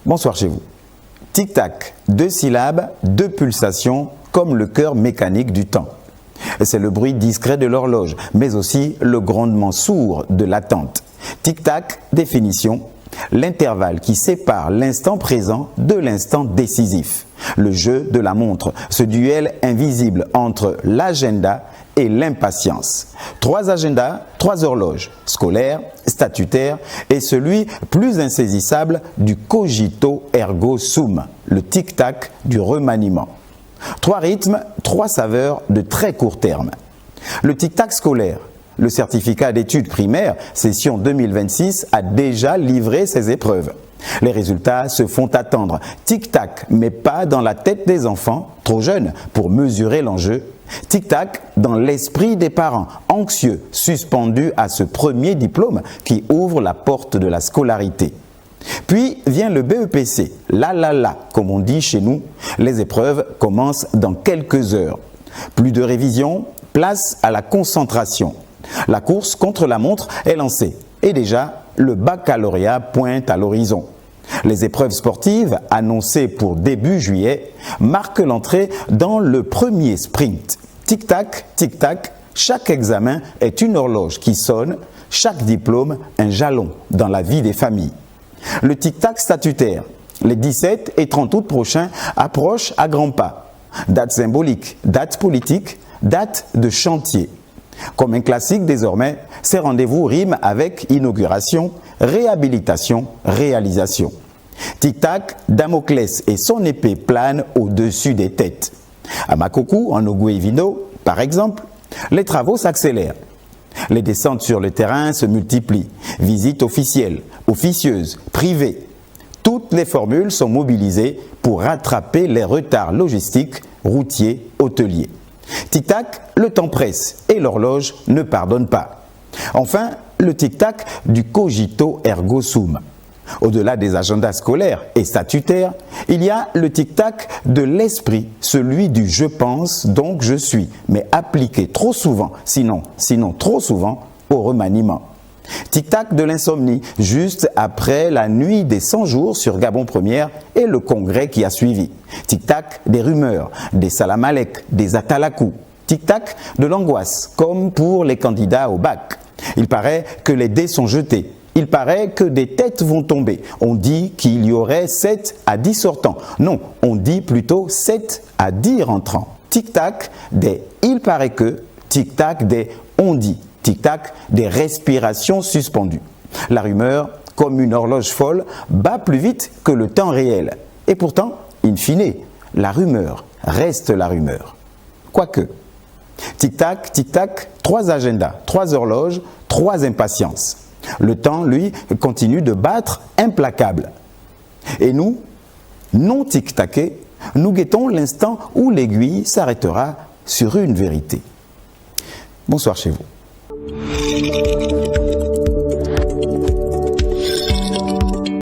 Bonsoir chez vous. Tic-tac, 2 syllabes, 2 pulsations, comme le cœur mécanique du temps. C'est le bruit discret de l'horloge, mais aussi le grondement sourd de l'attente. Tic-tac, définition, l'intervalle qui sépare l'instant présent de l'instant décisif. Le jeu de la montre, ce duel invisible entre l'agenda et l'impatience. 3 agendas, 3 horloges, scolaires, statutaires et celui plus insaisissable du cogito ergo sum, le tic-tac du remaniement. 3 rythmes, 3 saveurs de très court terme. Le tic-tac scolaire, le certificat d'études primaires, session 2026, a déjà livré ses épreuves. Les résultats se font attendre. Tic-tac, mais pas dans la tête des enfants, trop jeunes pour mesurer l'enjeu. Tic-tac dans l'esprit des parents, anxieux, suspendus à ce premier diplôme qui ouvre la porte de la scolarité. Puis vient le BEPC, la, comme on dit chez nous. Les épreuves commencent dans quelques heures. Plus de révision, place à la concentration. La course contre la montre est lancée et déjà le baccalauréat pointe à l'horizon. Les épreuves sportives, annoncées pour début juillet, marquent l'entrée dans le premier sprint. Tic-tac, tic-tac, chaque examen est une horloge qui sonne, chaque diplôme un jalon dans la vie des familles. Le tic-tac statutaire, les 17 et 30 août prochains, approchent à grands pas. Date symbolique, date politique, date de chantier. Comme un classique désormais, ces rendez-vous riment avec inauguration, réhabilitation, réalisation. Tic-tac, Damoclès et son épée planent au-dessus des têtes. À Makokou, en Ogooué-Vino, par exemple, les travaux s'accélèrent. Les descentes sur le terrain se multiplient. Visites officielles, officieuses, privées. Toutes les formules sont mobilisées pour rattraper les retards logistiques, routiers, hôteliers. Tic-tac, le temps presse et l'horloge ne pardonne pas. Enfin, le tic-tac du cogito ergo sum. Au-delà des agendas scolaires et statutaires, il y a le tic-tac de l'esprit, celui du « je pense, donc je suis », mais appliqué trop souvent, sinon trop souvent, au remaniement. Tic-tac de l'insomnie, juste après la nuit des 100 jours sur Gabon Première et le congrès qui a suivi. Tic-tac des rumeurs, des salamalek, des atalakou. Tic-tac de l'angoisse, comme pour les candidats au bac. Il paraît que les dés sont jetés. Il paraît que des têtes vont tomber. On dit qu'il y aurait 7 à 10 sortants. Non, on dit plutôt 7 à 10 rentrants. Tic-tac des « il paraît que », tic-tac des « on dit », tic-tac des respirations suspendues. La rumeur, comme une horloge folle, bat plus vite que le temps réel. Et pourtant, in fine, la rumeur reste la rumeur. Quoique, tic-tac, tic-tac, 3 agendas, 3 horloges, 3 impatiences. Le temps, lui, continue de battre implacable. Et nous, non tic-taqués, nous guettons l'instant où l'aiguille s'arrêtera sur une vérité. Bonsoir chez vous.